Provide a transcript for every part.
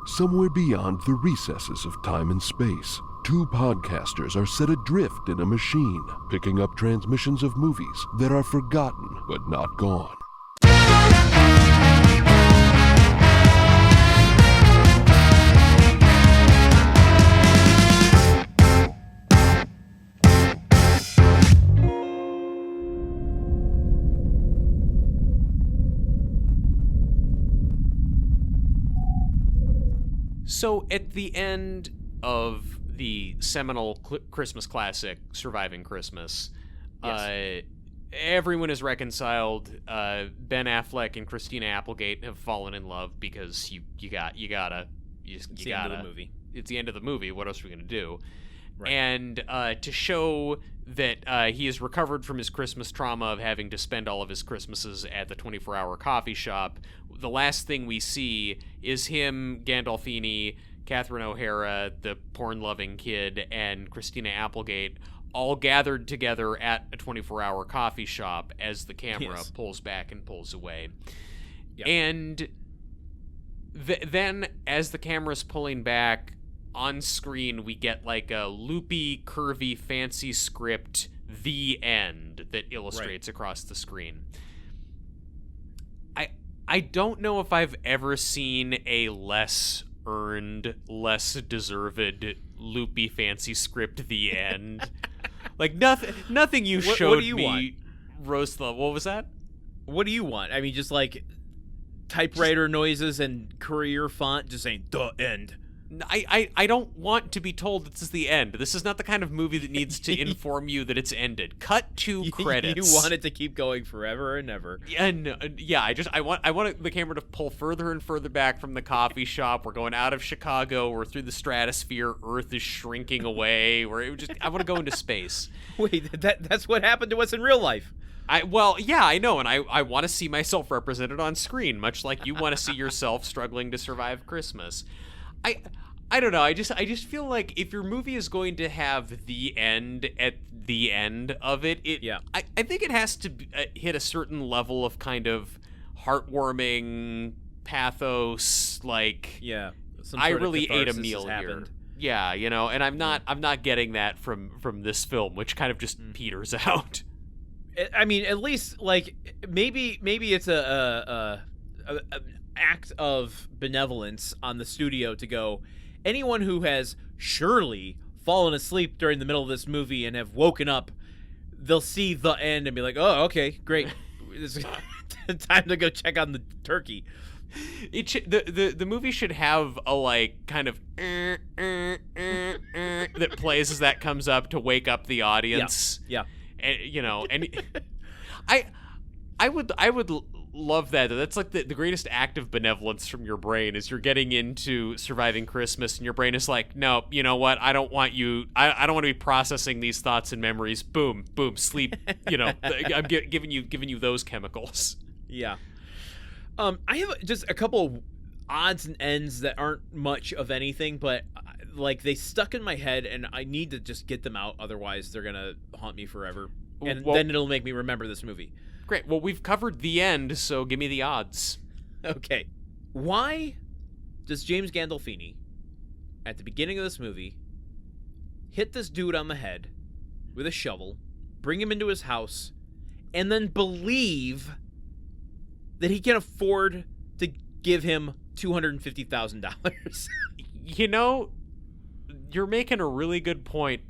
Somewhere beyond the recesses of time and space, two podcasters are set adrift in a machine, picking up transmissions of movies that are forgotten but not gone. So at the end of the seminal Christmas classic, Surviving Christmas, Yes. Everyone is reconciled. Ben Affleck and Christina Applegate have fallen in love because you gotta. It's the end of the movie. It's the end of the movie. What else are we gonna do? Right. And to show that he has recovered from his Christmas trauma of having to spend all of his Christmases at the 24-hour coffee shop, the last thing we see is him, Gandolfini, Catherine O'Hara, the porn-loving kid, and Christina Applegate all gathered together at a 24-hour coffee shop as the camera pulls back and pulls away. Yep. And then as the camera's pulling back, on screen we get like a loopy, curvy, fancy script, the end, that illustrates across the screen. I don't know if I've ever seen a less earned, less deserved, loopy, fancy script, the end. Like nothing you showed what do you me want? Rose level. What was that? What do you want? I mean, just like typewriter noises and Courier font just saying the end. I don't want to be told this is the end. This is not the kind of movie that needs to inform you that it's ended. Cut to credits. You want it to keep going forever and ever. I want the camera to pull further and further back from the coffee shop. We're going out of Chicago. We're through the stratosphere. Earth is shrinking away. I want to go into space. Wait, that's what happened to us in real life. I know, and I want to see myself represented on screen, much like you want to see yourself struggling to survive Christmas. I don't know. I just feel like if your movie is going to have the end at the end of it, I think it has to hit a certain level of kind of heartwarming pathos. Like, I really ate a meal here. Yeah, and I'm not getting that from this film, which kind of just peters out. I mean, at least like maybe it's a act of benevolence on the studio to go, anyone who has surely fallen asleep during the middle of this movie and have woken up, they'll see the end and be like, oh, okay, great. It's time to go check on the turkey. The movie should have a like kind of that plays as that comes up to wake up the audience. Yeah. And I would love that. That's like the greatest act of benevolence from your brain is you're getting into Surviving Christmas and your brain is like, no, you know what? I don't want you. I don't want to be processing these thoughts and memories. Boom, boom, sleep. I'm giving you those chemicals. Yeah. I have just a couple of odds and ends that aren't much of anything, but like they stuck in my head and I need to just get them out. Otherwise they're going to haunt me forever. And then it'll make me remember this movie. Great. Well, we've covered the end, so give me the odds. Okay. Why does James Gandolfini, at the beginning of this movie, hit this dude on the head with a shovel, bring him into his house, and then believe that he can afford to give him $250,000? You're making a really good point.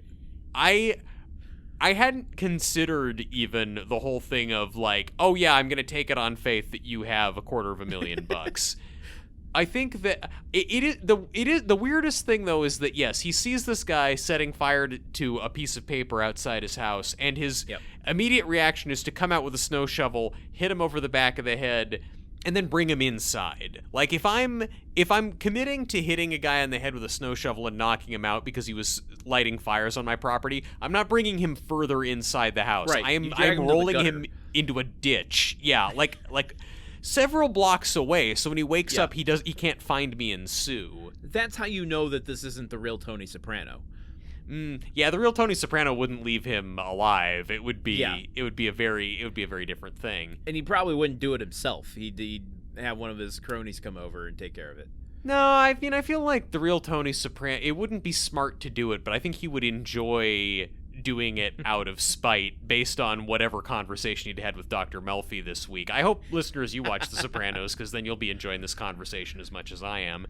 I hadn't considered even the whole thing of like, oh yeah, I'm going to take it on faith that you have $250,000. I think that it is the weirdest thing though is that yes, he sees this guy setting fire to a piece of paper outside his house, and his immediate reaction is to come out with a snow shovel, hit him over the back of the head, and then bring him inside. Like if I'm committing to hitting a guy on the head with a snow shovel and knocking him out because he was lighting fires on my property, I'm not bringing him further inside the house. Right. I'm rolling him into a ditch. Yeah, like several blocks away. So when he wakes up, he can't find me and sue. That's how you know that this isn't the real Tony Soprano. Yeah, the real Tony Soprano wouldn't leave him alive. It would be a very different thing. And he probably wouldn't do it himself. He'd have one of his cronies come over and take care of it. No, I mean, I feel like the real Tony Soprano, it wouldn't be smart to do it, but I think he would enjoy doing it out of spite based on whatever conversation he'd had with Dr. Melfi this week. I hope, listeners, you watch The Sopranos, because then you'll be enjoying this conversation as much as I am.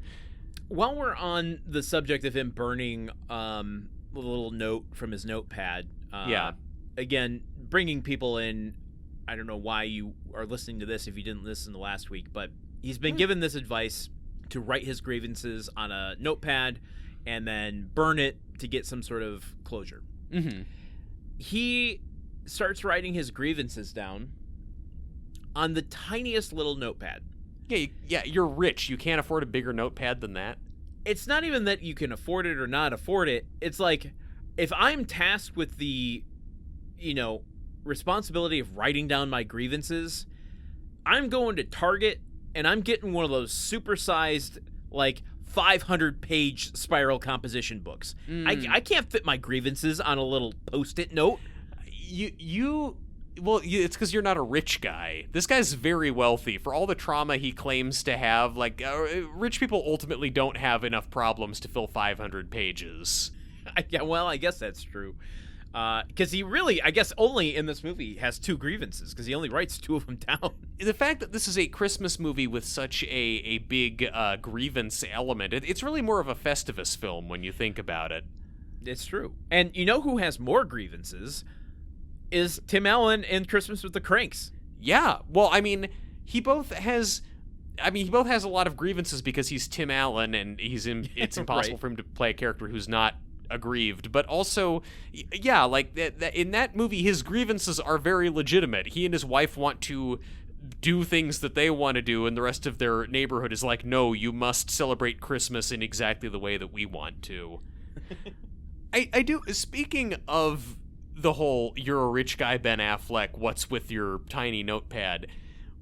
While we're on the subject of him burning a little note from his notepad, again, bringing people in, I don't know why you are listening to this if you didn't listen to last week, but he's been given this advice to write his grievances on a notepad and then burn it to get some sort of closure. Mm-hmm. He starts writing his grievances down on the tiniest little notepad. Yeah, you're rich. You can't afford a bigger notepad than that. It's not even that you can afford it or not afford it. It's like, if I'm tasked with the, responsibility of writing down my grievances, I'm going to Target and I'm getting one of those supersized, 500-page spiral composition books. I can't fit my grievances on a little Post-it note. It's because you're not a rich guy. This guy's very wealthy. For all the trauma he claims to have, rich people ultimately don't have enough problems to fill 500 pages. I guess that's true. Because he really, I guess, only in this movie has 2 grievances, because he only writes 2 of them down. The fact that this is a Christmas movie with such a big grievance element, it's really more of a Festivus film when you think about it. It's true. And you know who has more grievances is Tim Allen in Christmas with the Cranks. Yeah. Well, I mean, he both has a lot of grievances because he's Tim Allen and it's impossible right. for him to play a character who's not aggrieved, but also, in that movie, his grievances are very legitimate. He and his wife want to do things that they want to do, and the rest of their neighborhood is like, no, you must celebrate Christmas in exactly the way that we want to. I do, speaking of the whole, you're a rich guy, Ben Affleck, what's with your tiny notepad?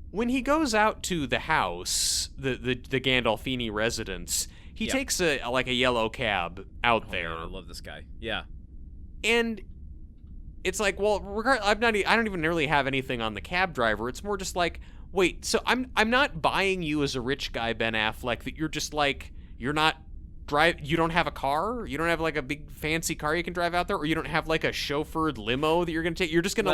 When he goes out to the house, the Gandolfini residence, he takes a yellow cab out there. Man, I love this guy. Yeah. And it's like, well, I don't even really have anything on the cab driver. It's more just like, wait, so I'm not buying you as a rich guy, Ben Affleck, that you're just you don't have a car? You don't have a big fancy car you can drive out there, or you don't have a chauffeured limo that you're going to take? You're just going to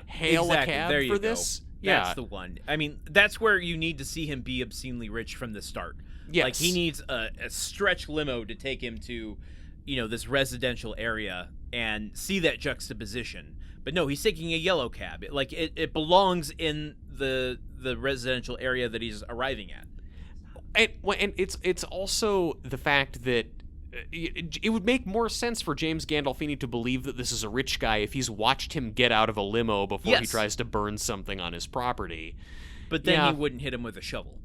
hail a cab for this? Yeah. That's the one. I mean, that's where you need to see him be obscenely rich from the start. Yes. He needs a stretch limo to take him to, this residential area and see that juxtaposition. But no, he's taking a yellow cab. It belongs in the residential area that he's arriving at. And it's also the fact that it would make more sense for James Gandolfini to believe that this is a rich guy if he's watched him get out of a limo before he tries to burn something on his property. But then he wouldn't hit him with a shovel.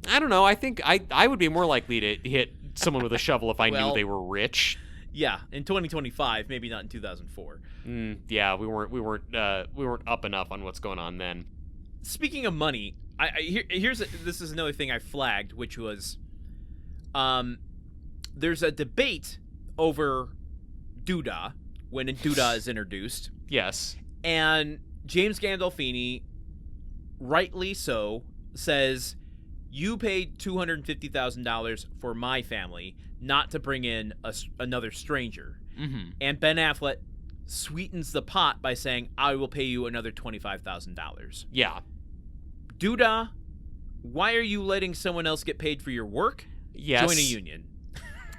I don't know. I think I would be more likely to hit someone with a shovel if I knew they were rich. Yeah, in 2025, maybe not in 2004. Yeah, we weren't up enough on what's going on then. Speaking of money, this is another thing I flagged, which was, there's a debate over Doodah when Doodah is introduced. Yes, and James Gandolfini, rightly so, says, you paid $250,000 for my family, not to bring in another stranger. Mm-hmm. And Ben Affleck sweetens the pot by saying, I will pay you another $25,000. Yeah. Doodah, why are you letting someone else get paid for your work? Yes. Join a union.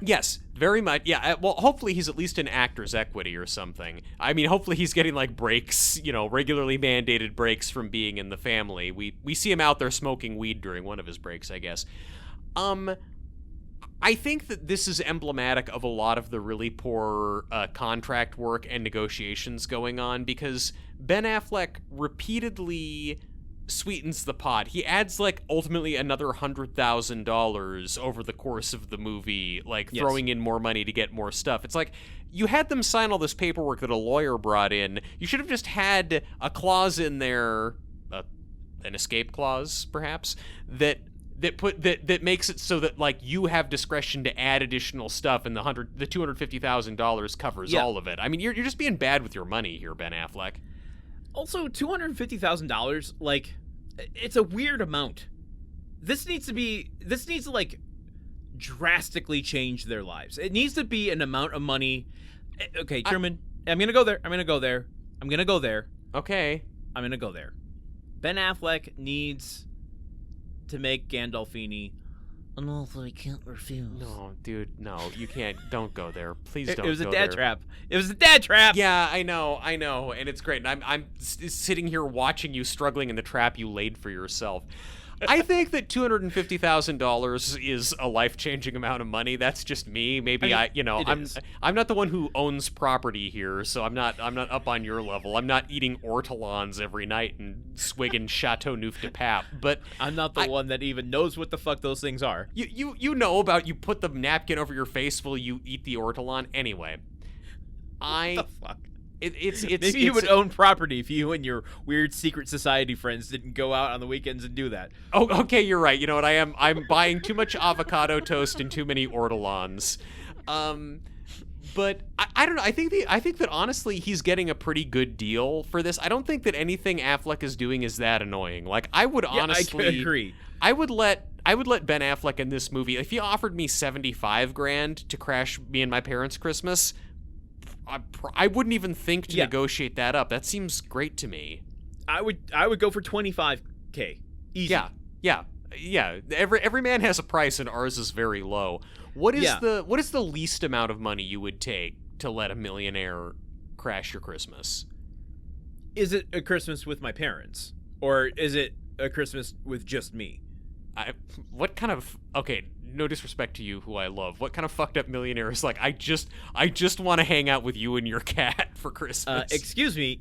Yes, very much. Yeah, well, hopefully he's at least in actor's equity or something. I mean, hopefully he's getting breaks, regularly mandated breaks from being in the family. We see him out there smoking weed during one of his breaks, I guess. I think that this is emblematic of a lot of the really poor contract work and negotiations going on, because Ben Affleck repeatedly sweetens the pot. He adds ultimately another $100,000 over the course of the movie, throwing in more money to get more stuff. It's you had them sign all this paperwork that a lawyer brought in. You should have just had a clause in there, an escape clause perhaps, that makes it so that you have discretion to add additional stuff, and the $250,000 covers all of it. I mean, you're just being bad with your money here, Ben Affleck. Also, $250,000, it's a weird amount. This needs to drastically change their lives. It needs to be an amount of money. Okay, Truman, I'm going to go there. I'm going to go there. I'm going to go there. Okay. I'm going to go there. Ben Affleck needs to make Gandolfini an offer I can't refuse. No, dude, no, you can't. Don't go there. Please don't go there. It was a dad trap. It was a dad trap. Yeah, I know, and it's great. And I'm sitting here watching you struggling in the trap you laid for yourself. I think that $250,000 is a life-changing amount of money. That's just me. Maybe I'm not the one who owns property here, so I'm not up on your level. I'm not eating ortolans every night and swigging Chateau Neuf de Pape. But I'm not the one that even knows what the fuck those things are. You know about, you put the napkin over your face while you eat the ortolan. Anyway, what the fuck? It's maybe you would own property if you and your weird secret society friends didn't go out on the weekends and do that. Oh, okay, you're right. You know what? I'm buying too much avocado toast and too many ortolans. But I don't know. I think that honestly he's getting a pretty good deal for this. I don't think that anything Affleck is doing is that annoying. Like, I would honestly I agree. I would let Ben Affleck in this movie, if he offered me $75,000 to crash me and my parents' Christmas, I wouldn't even think to negotiate that up. That seems great to me. I would go for $25K. Easy. Yeah. Every man has a price, and ours is very low. What is the least amount of money you would take to let a millionaire crash your Christmas? Is it a Christmas with my parents, or is it a Christmas with just me? No disrespect to you, who I love. What kind of fucked up millionaire is like, I just want to hang out with you and your cat for Christmas? Excuse me,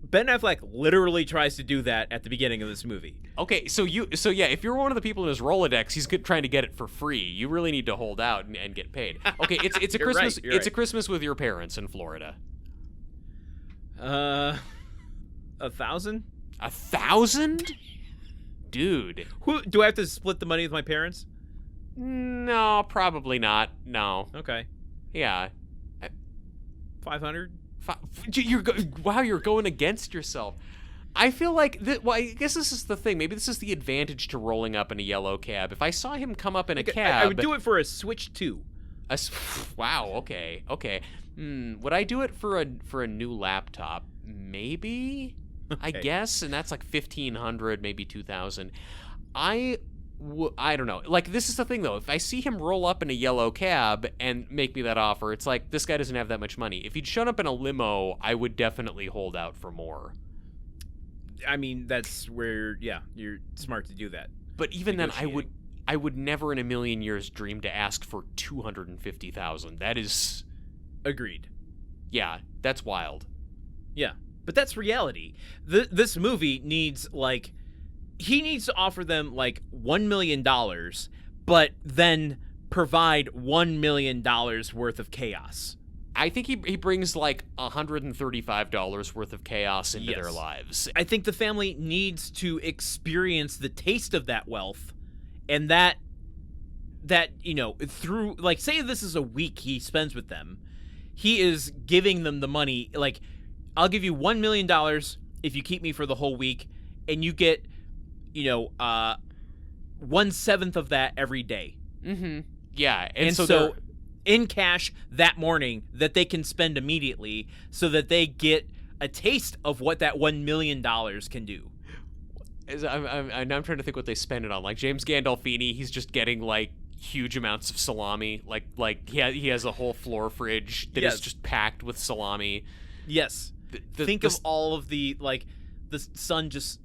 Ben Affleck literally tries to do that at the beginning of this movie. Okay, so if you're one of the people in his Rolodex, he's trying to get it for free. You really need to hold out and get paid. Okay, it's a Christmas. Right, it's a Christmas with your parents in Florida. 1,000? 1,000? Dude. Do I have to split the money with my parents? No, probably not. No. Okay. Yeah. 500? You're going against yourself. I feel like I guess this is the thing. Maybe this is the advantage to rolling up in a yellow cab. If I saw him come up in a cab, I would do it for a Switch 2. Wow. Okay. Would I do it for a new laptop? Maybe. Okay. I guess, and that's like 1,500, maybe 2,000. I don't know. Like, this is the thing, though. If I see him roll up in a yellow cab and make me that offer, it's like, this guy doesn't have that much money. If he'd shown up in a limo, I would definitely hold out for more. I mean, that's where, you're smart to do that. But even then, I would never in a million years dream to ask for $250,000. That is... Agreed. Yeah, that's wild. Yeah, but that's reality. This movie needs, like... He needs to offer them, like, $1 million, but then provide $1 million worth of chaos. I think he brings, like, $135 worth of chaos into their lives. I think the family needs to experience the taste of that wealth, and that through, like, say this is a week he spends with them, he is giving them the money, like, I'll give you $1 million if you keep me for the whole week, and you get... 1/7 of that every day. Mm-hmm. Yeah. And so in cash that morning that they can spend immediately so that they get a taste of what that $1 million can do. I'm trying to think what they spend it on. Like, James Gandolfini, he's just getting, like, huge amounts of salami. Like he has a whole floor fridge that is just packed with salami. Yes. Think of all of the, like, the son just...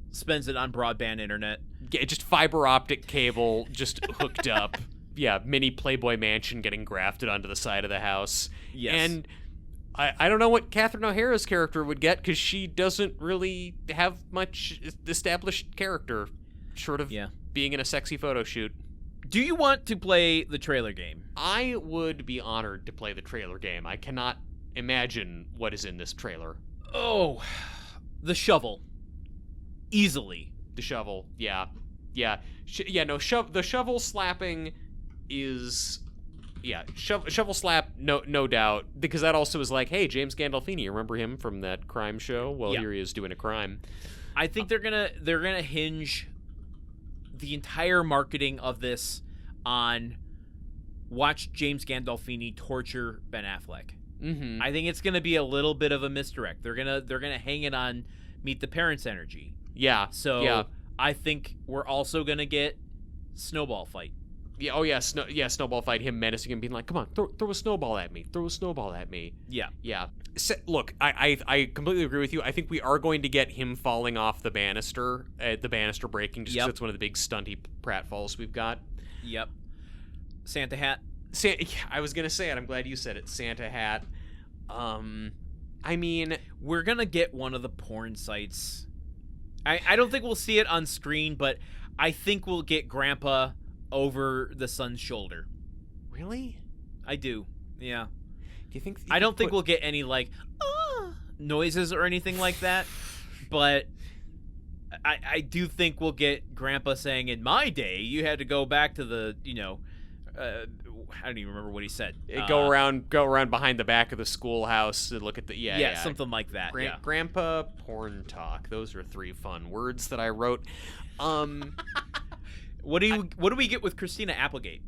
spends it on broadband internet. Yeah, just fiber optic cable just hooked up. Yeah, mini Playboy mansion getting grafted onto the side of the house. Yes. And I don't know what Catherine O'Hara's character would get, because she doesn't really have much established character, short of being in a sexy photo shoot. Do you want to play the trailer game? I would be honored to play the trailer game. I cannot imagine what is in this trailer. Oh, the shovel. Easily. The shovel, yeah. The shovel slapping is... Yeah, shovel slap, no doubt, because that also is like, hey, James Gandolfini, you remember him from that crime show? Well, here he is doing a crime. I think they're gonna hinge the entire marketing of this on watch James Gandolfini torture Ben Affleck. Mm-hmm. I think it's going to be a little bit of a misdirect. They're gonna hang it on Meet the Parents energy. Yeah. So yeah. I think we're also going to get snowball fight. Yeah. Oh yeah. Snowball fight. Him menacing him, being like, "Come on, throw a snowball at me. Throw a snowball at me." Yeah. Yeah. Look, I completely agree with you. I think we are going to get him falling off the banister breaking, just because it's one of the big stunty pratfalls we've got. Yep. Santa hat. I was gonna say it. I'm glad you said it. Santa hat. I mean, we're gonna get one of the porn sites. I don't think we'll see it on screen, but I think we'll get Grandpa over the son's shoulder. Really? I do. Yeah. Do you think? I don't think we'll get any like noises or anything like that, but I do think we'll get Grandpa saying, "In my day, you had to go back to the I don't even remember what he said. Go around behind the back of the schoolhouse to look at the something like that. Grandpa porn talk. Those are 3 fun words that I wrote. What do we get with Christina Applegate?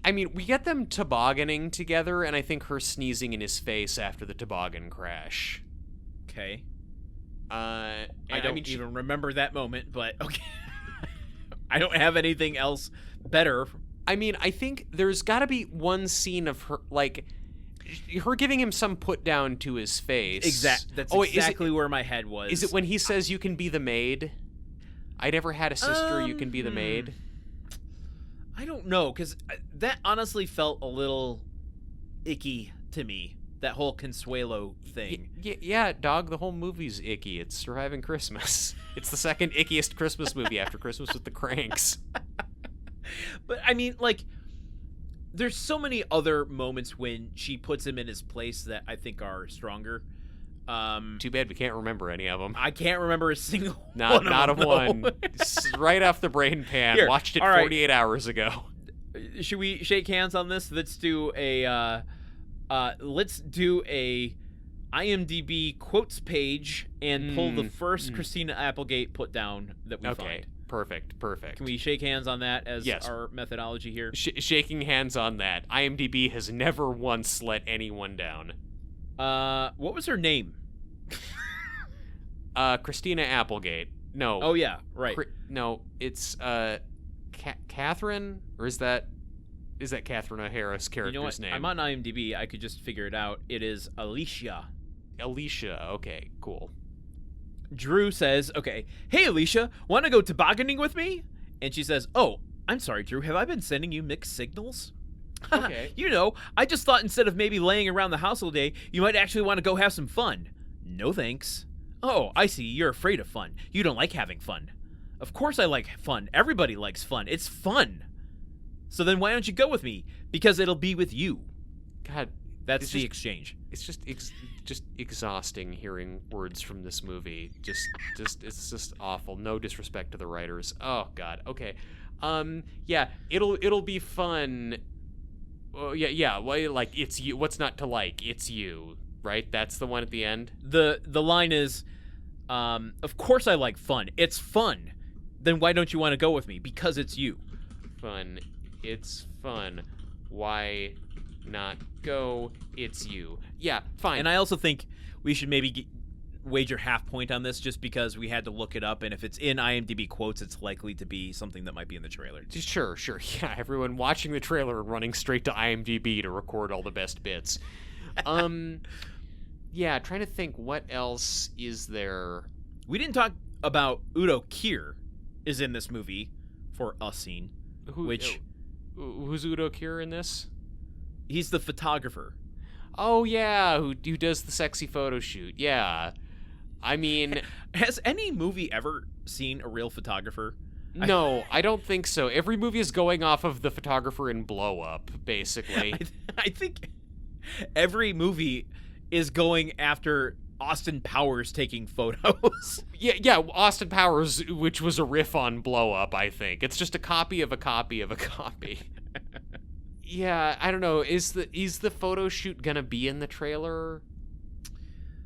I mean, we get them tobogganing together, and I think her sneezing in his face after the toboggan crash. Okay. I don't even remember that moment, but okay. I don't have anything else better. I mean, I think there's got to be one scene of her, like, her giving him some put down to his face. That's exactly where my head was. Is it when he says, "You can be the maid"? I never had a sister. You can be the maid. I don't know, because that honestly felt a little icky to me. That whole Consuelo thing. Yeah, dog. The whole movie's icky. It's Surviving Christmas. It's the second ickiest Christmas movie after Christmas with the Cranks. But I mean, like, there's so many other moments when she puts him in his place that I think are stronger. Too bad we can't remember any of them. I can't remember a single not a one. Right off the brain pan. Here, watched it right. 48 hours ago. Should we shake hands on this? Let's do a IMDb quotes page and pull the first Christina Applegate put down that we find. Perfect. Can we shake hands on that as yes. our methodology here? Shaking hands on that. IMDb has never once let anyone down. What was her name? Christina Applegate. No. Oh yeah, right. No, it's Catherine, or is that Catherine O'Hara's character's name? I'm on IMDb. I could just figure it out. It is Alicia. Alicia. Okay, cool. Drew says, "Okay, hey Alicia, want to go tobogganing with me?" And she says, "Oh, I'm sorry, Drew. Have I been sending you mixed signals?" Okay. I just thought instead of maybe laying around the house all day, you might actually want to go have some fun. No thanks. Oh, I see. You're afraid of fun. You don't like having fun. Of course I like fun. Everybody likes fun. It's fun. So then why don't you go with me? Because it'll be with you. God, that's the exchange. It's just exhausting hearing words from this movie. It's just awful. No disrespect to the writers. Oh God. Okay. Yeah. It'll be fun. Oh, yeah. Well, like, it's you. What's not to like? It's you. Right? That's the one at the end. The line is, of course I like fun. It's fun. Then why don't you want to go with me? Because it's you. Fun. It's fun. Why not go? It's you. Yeah, fine. And I also think we should maybe wager half point on this just because we had to look it up, and if it's in IMDb quotes, it's likely to be something that might be in the trailer. Sure. Yeah, everyone watching the trailer and running straight to IMDb to record all the best bits. Yeah, trying to think what else is there. We didn't talk about Udo Kier is in this movie for a scene. Who's Udo Kier in this? He's the photographer. Oh yeah, who does the sexy photo shoot? Yeah, I mean, has any movie ever seen a real photographer? No, I don't think so. Every movie is going off of the photographer in Blow Up, basically. I think every movie is going after Austin Powers taking photos. Yeah, Austin Powers, which was a riff on Blow Up, I think. It's just a copy of a copy of a copy. Yeah, I don't know. Is the photo shoot gonna be in the trailer?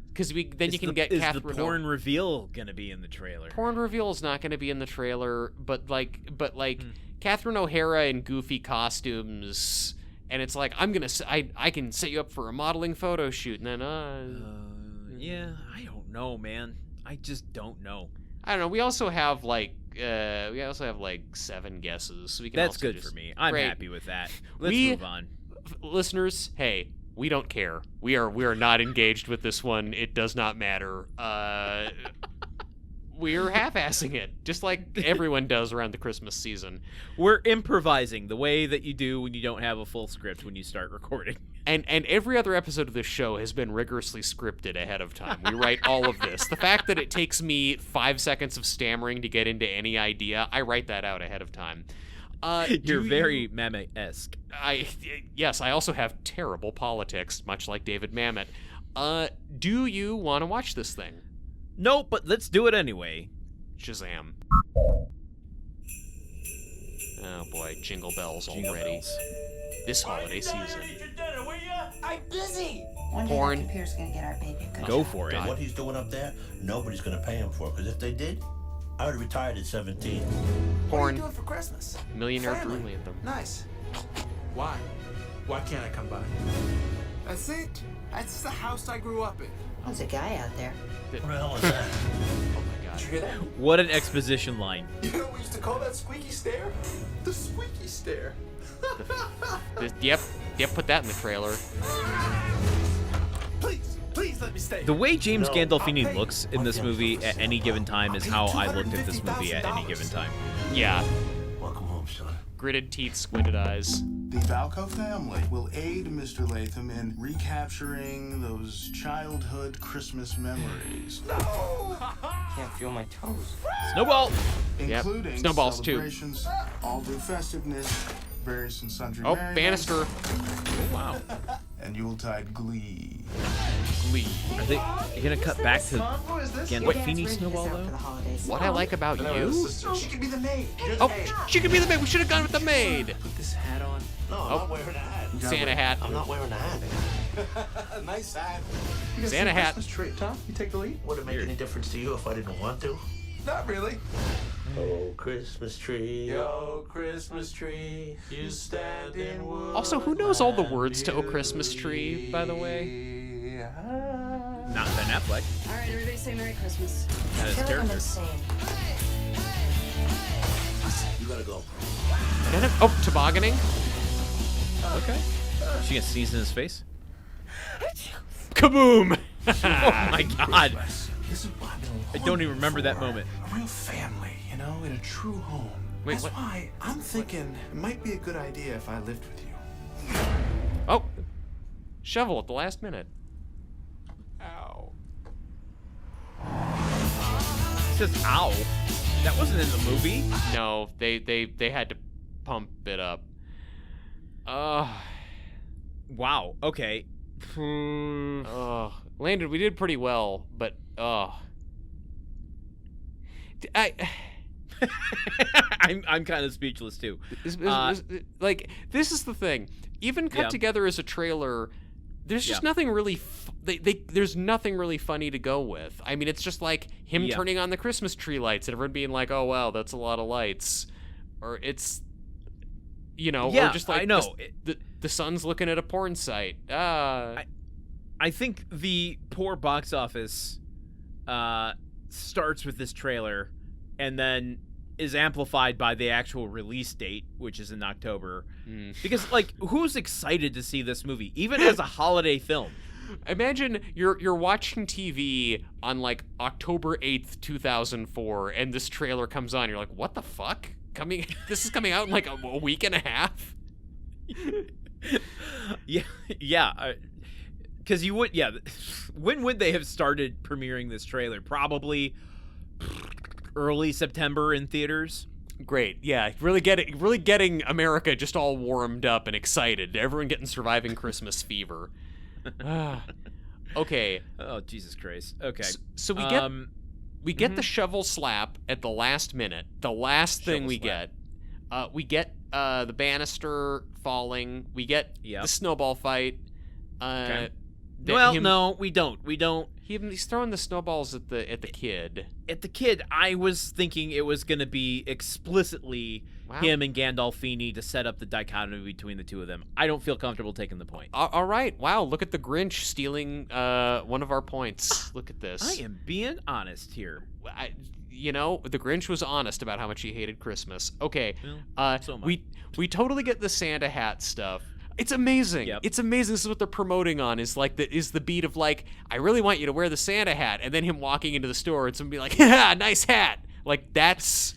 Because you can get is Catherine. The porn reveal gonna be in the trailer? Porn reveal is not gonna be in the trailer, but Catherine O'Hara in goofy costumes and it's like I can set you up for a modeling photo shoot, and then yeah, I don't know, man. I just don't know. I don't know. We also have like 7 guesses. So we can. That's also good just, for me. I'm great. happy with that. Let's move on. Listeners, hey, we don't care. We are not engaged with this one. It does not matter. We're half-assing it, just like everyone does around the Christmas season. We're improvising the way that you do when you don't have a full script when you start recording. And every other episode of this show has been rigorously scripted ahead of time. We write all of this. The fact that it takes me 5 seconds of stammering to get into any idea, I write that out ahead of time. You're very Mamet-esque. Yes, I also have terrible politics, much like David Mamet. Do you want to watch this thing? No, but let's do it anyway. Shazam. Oh boy, jingle bells Jingle already. bells. This holiday season. I'm busy. One day Porn. the computer's gonna get our baby. Good Go job. for it. What he's doing up there, nobody's gonna pay him for it. Because if they did, I would have retired at 17. What are you Porn. doing for Christmas? Millionaire Family. Dream Anthem. Nice. Why? Why can't I come by? That's it. That's the house I grew up in. There's a guy out there. What the hell is that? Oh my god. Did you hear that? What an exposition line. You know what we used to call that squeaky stare? The squeaky stare. Yep, put that in the trailer. Please let me stay. The way James No. Gandolfini looks in this movie at any given time is how I looked at this movie at any given time. Yeah. Welcome home, son. Gritted teeth, squinted eyes. The Valco family will aid Mr. Latham in recapturing those childhood Christmas memories, Can't feel my toes. Snowball! Yep. including Snowballs, too. celebrations, all-due festiveness, various and sundry Oh, merrymakes, banister. Wow. and Yuletide glee. Glee. Are they gonna cut back to Your dad's Gandolfini renting Snowball, us out for though? the holidays. What I like about you? She could be the maid. Oh, she could be the maid. We should have gone with the maid. Put this hat on. No, I'm not wearing a hat. Santa hat. I'm not wearing a hat. Nice hat. Santa hat. Christmas tree. Tom, you take the lead? Would it make any difference to you if I didn't want to? Not really. Oh, Christmas tree. Yo, Christmas tree, you stand in wood. Also, who knows all the words to "Oh Christmas Tree"? By the way. Not Ben Affleck. All right, everybody say Merry Christmas. That is I feel like I'm character. insane. You gotta go. Oh, tobogganing. Okay. She gonna sneeze in his face? Kaboom! Oh my god. This is what I've been I don't even remember that moment. A real family, you know, in a true home. Wait, That's what? why I'm thinking it might be a good idea if I lived with you. Oh, shovel at the last minute. Ow. It says ow. That wasn't in the movie. No, they had to pump it up. Wow. Okay. Landed. We did pretty well, but I'm kind of speechless too. Like, this is the thing. Even cut Yeah. together as a trailer, there's just Yeah. nothing really. There's nothing really funny to go with. I mean, it's just like him Yeah. turning on the Christmas tree lights and everyone being like, "Oh wow, that's a lot of lights," or it's, Yeah, or just like I know. the son's looking at a porn site. I think the poor box office starts with this trailer and then is amplified by the actual release date, which is in October. Because, like, who's excited to see this movie, even as a holiday film? Imagine you're watching TV on like October 8th, 2004, and this trailer comes on. You're like, what the fuck? This is coming out in like a week and a half. Yeah. Because you would, when would they have started premiering this trailer? Probably early September in theaters. Great, yeah, really getting America just all warmed up and excited. Everyone getting surviving Christmas fever. Okay. Oh, Jesus Christ. Okay. So we get the shovel slap at the last minute. The last thing Shovel we slap. get. We get the banister falling. We get Yep. the snowball fight. Okay. that Well, him- no, we don't. We don't. He's throwing the snowballs at the kid. At the kid, I was thinking it was going to be explicitly him and Gandolfini to set up the dichotomy between the two of them. I don't feel comfortable taking the point. All right. Wow, look at the Grinch stealing one of our points. Look at this. I am being honest here. The Grinch was honest about how much he hated Christmas. Okay, so much. we totally get the Santa hat stuff. It's amazing. Yep. It's amazing. This is what they're promoting on. Is the beat of like, I really want you to wear the Santa hat, and then him walking into the store and somebody be like, yeah, nice hat. Like that's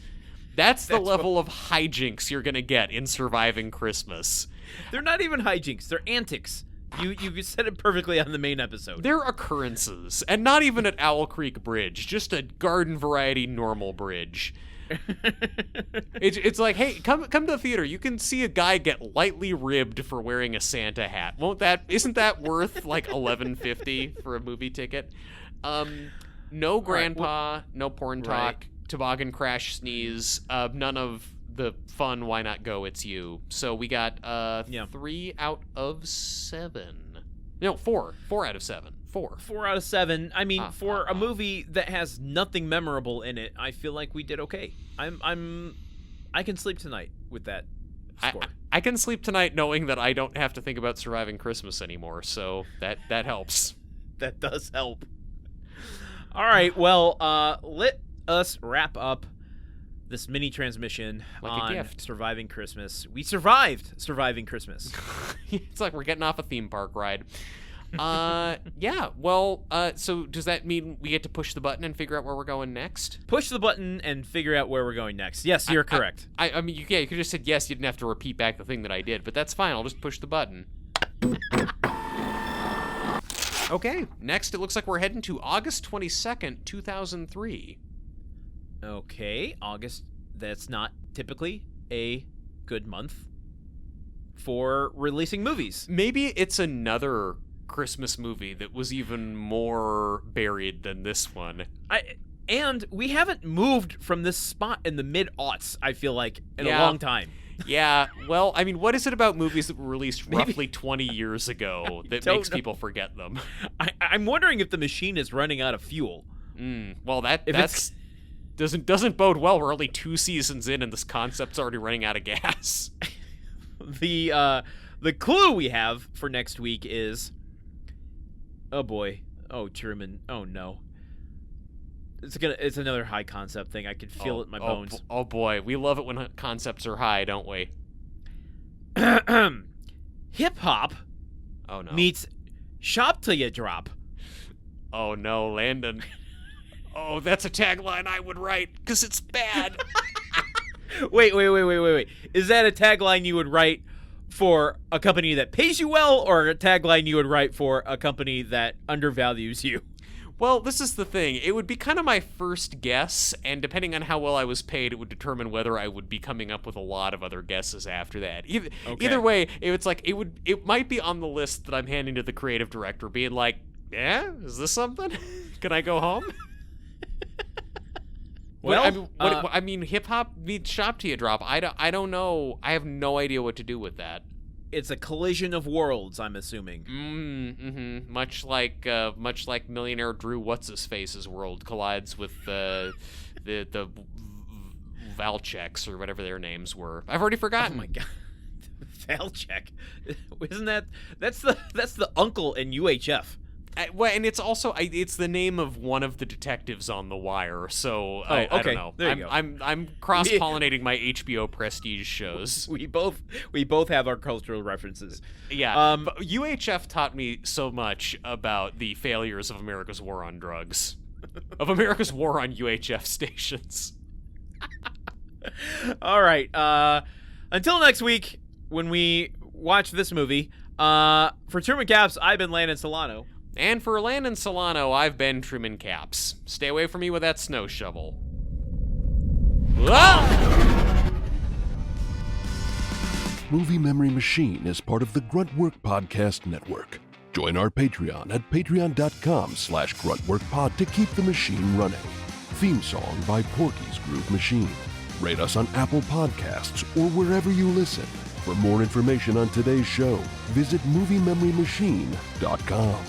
the level of hijinks you're gonna get in Surviving Christmas. They're not even hijinks. They're antics. You said it perfectly on the main episode. They're occurrences, and not even at Owl Creek Bridge, just a garden variety normal bridge. It's like, hey, come to the theater. You can see a guy get lightly ribbed for wearing a Santa hat. Isn't that worth like $11.50 for a movie ticket? No grandpa, no porn talk, toboggan crash sneeze, none of the fun why not go, it's you. So we got 3 out of 7. No, 4 out of 7. 4 out of 7. I mean, for a movie that has nothing memorable in it, I feel like we did okay. I can sleep tonight with that score. I can sleep tonight knowing that I don't have to think about Surviving Christmas anymore, so that helps. That does help. All right, well, let us wrap up this mini transmission on Surviving Christmas. We survived Surviving Christmas. It's like we're getting off a theme park ride. Yeah, well, so does that mean we get to push the button and figure out where we're going next? Push the button and figure out where we're going next. Yes, you're correct. I mean, you could just said yes, you didn't have to repeat back the thing that I did, but that's fine, I'll just push the button. Okay, next it looks like we're heading to August 22nd, 2003. Okay, August, that's not typically a good month for releasing movies. Maybe it's another Christmas movie that was even more buried than this one. And we haven't moved from this spot in the mid-aughts, I feel like, in a long time. Yeah, well, I mean, what is it about movies that were released roughly 20 years ago that makes people forget them? I'm wondering if the machine is running out of fuel. Well, that's doesn't bode well. We're only 2 seasons in, and this concept's already running out of gas. The clue we have for next week is, oh boy, oh Truman, oh no. It's another high concept thing. I can feel it in my bones. Oh boy, we love it when concepts are high, don't we? Hip hop. Oh no. Meets shop till you drop. Oh no, Landen. Oh, that's a tagline I would write because it's bad. Wait. Is that a tagline you would write for a company that pays you well, or a tagline you would write for a company that undervalues you? Well, this is the thing. It would be kind of my first guess, and depending on how well I was paid, it would determine whether I would be coming up with a lot of other guesses after that. Either way, it might be on the list that I'm handing to the creative director, being like, "Yeah, is this something? Can I go home?" Well, I mean, hip hop meets shop till you drop. I don't know. I have no idea what to do with that. It's a collision of worlds, I'm assuming. Mm-hmm. Much like Millionaire Drew What's-His-Face's world collides with the Valcheks or whatever their names were. I've already forgotten. Oh my god. Valchek. Isn't that's the uncle in UHF. And it's also it's the name of one of the detectives on The Wire, so I don't know. There you go. I'm cross-pollinating my HBO prestige shows. We both have our cultural references. Yeah, but UHF taught me so much about the failures of America's war on drugs, of America's war on UHF stations. All right. Until next week, when we watch this movie, for Truman Caps, I've been Landen Celano. And for Landen Celano, I've been Truman Caps. Stay away from me with that snow shovel. Ah! Movie Memory Machine is part of the Gruntwork Podcast Network. Join our Patreon at patreon.com/gruntworkpod to keep the machine running. Theme song by Porky's Groove Machine. Rate us on Apple Podcasts or wherever you listen. For more information on today's show, visit moviememorymachine.com.